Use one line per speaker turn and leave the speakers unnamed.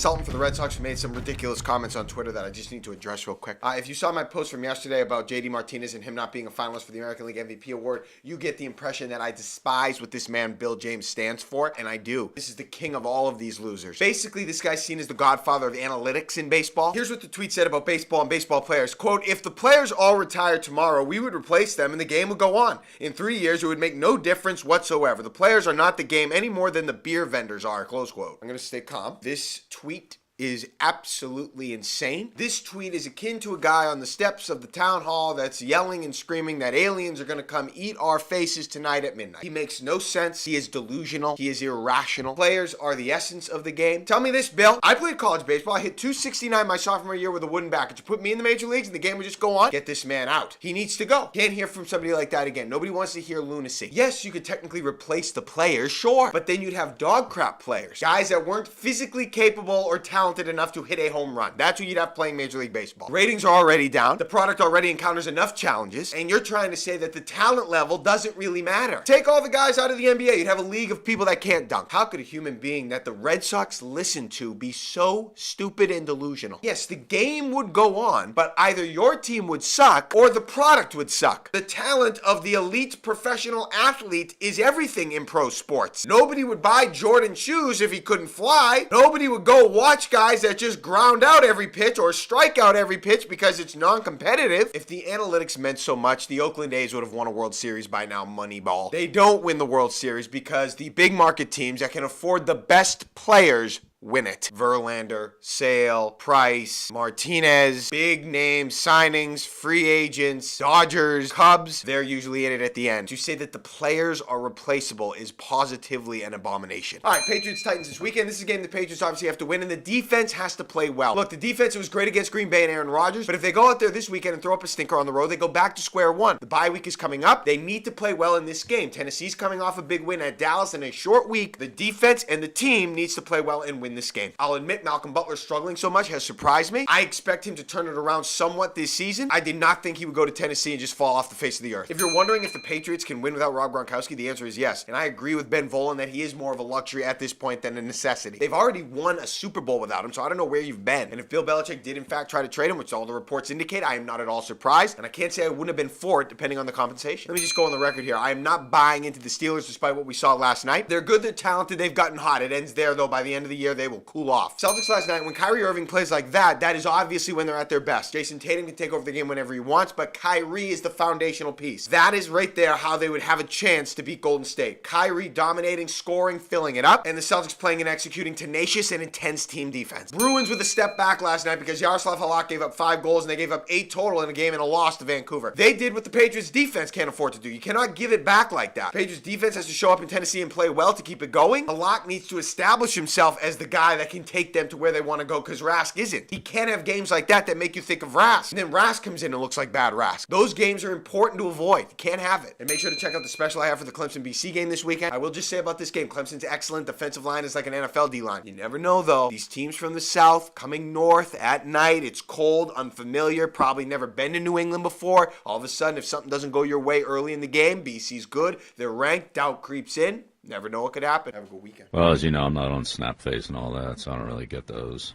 consultant for the Red Sox, who made some ridiculous comments on Twitter that I just need to address real quick. If you saw my post from yesterday about JD Martinez and him not being a finalist for the American League MVP award, you get the impression that I despise what this man Bill James stands for, and I do. This is the king of all of these losers. Basically, this guy's seen as the godfather of analytics in baseball. Here's what the tweet said about baseball and baseball players. Quote, if the players all retired tomorrow, we would replace them and the game would go on. In 3 years, it would make no difference whatsoever. The players are not the game any more than the beer vendors are, close quote. I'm going to stay calm. This tweet is absolutely insane. This tweet is akin to a guy on the steps of the town hall that's yelling and screaming that aliens are going to come eat our faces tonight at midnight. He makes no sense. He is delusional. He is irrational. Players are the essence of the game. Tell me this, Bill. I played college baseball. I hit .269 my sophomore year with a wooden bat. Could you put me in the major leagues and the game would just go on? Get this man out. He needs to go. Can't hear from somebody like that again. Nobody wants to hear lunacy. Yes, you could technically replace the players, sure, but then you'd have dog crap players. Guys that weren't physically capable or talented enough to hit a home run. That's what you'd have playing Major League Baseball. Ratings are already down. The product already encounters enough challenges, and you're trying to say that the talent level doesn't really matter. Take all the guys out of the NBA. You'd have a league of people that can't dunk. How could a human being that the Red Sox listen to be so stupid and delusional? Yes, the game would go on, but either your team would suck or the product would suck. The talent of the elite professional athlete is everything in pro sports. Nobody would buy Jordan shoes if he couldn't fly. Nobody would go watch guys that just ground out every pitch or strike out every pitch because it's non-competitive. If the analytics meant so much, the Oakland A's would have won a World Series by now, Moneyball. They don't win the World Series because the big market teams that can afford the best players win it. Verlander, Sale, Price, Martinez, big names, signings, free agents, Dodgers, Cubs, they're usually in it at the end. To say that the players are replaceable is positively an abomination. All right, Patriots-Titans this weekend. This is a game the Patriots obviously have to win, and the defense has to play well. Look, the defense was great against Green Bay and Aaron Rodgers, but if they go out there this weekend and throw up a stinker on the road, they go back to square one. The bye week is coming up. They need to play well in this game. Tennessee's coming off a big win at Dallas in a short week. The defense and the team needs to play well and win this game. I'll admit Malcolm Butler struggling so much has surprised me. I expect him to turn it around somewhat this season. I did not think he would go to Tennessee and just fall off the face of the earth. If you're wondering if the Patriots can win without Rob Gronkowski, the answer is yes. And I agree with Ben Volen that he is more of a luxury at this point than a necessity. They've already won a Super Bowl without him, so I don't know where you've been. And if Bill Belichick did in fact try to trade him, which all the reports indicate, I am not at all surprised. And I can't say I wouldn't have been for it depending on the compensation. Let me just go on the record here. I am not buying into the Steelers despite what we saw last night. They're good, they're talented, they've gotten hot. It ends there though. By the end of the year, they will cool off. Celtics last night, when Kyrie Irving plays like that, that is obviously when they're at their best. Jason Tatum can take over the game whenever he wants, but Kyrie is the foundational piece. That is right there how they would have a chance to beat Golden State. Kyrie dominating, scoring, filling it up, and the Celtics playing and executing tenacious and intense team defense. Bruins with a step back last night because Yaroslav Halak gave up 5 goals and they gave up 8 total in a game and a loss to Vancouver. They did what the Patriots defense can't afford to do. You cannot give it back like that. Patriots defense has to show up in Tennessee and play well to keep it going. Halak needs to establish himself as the guy that can take them to where they want to go, because Rask isn't. He can't have games like that make you think of Rask. And then Rask comes in and looks like bad Rask. Those games are important to avoid. You can't have it. And make sure to check out the special I have for the Clemson BC game this weekend. I will just say about this game, Clemson's excellent. Defensive line is like an NFL D-line. You never know though. These teams from the South coming north at night. It's cold, unfamiliar, probably never been to New England before. All of a sudden, if something doesn't go your way early in the game, BC's good. They're ranked. Doubt creeps in. Never know what could happen. Have a good weekend.
Well, as you know, I'm not on Snapface and all that, so I don't really get those.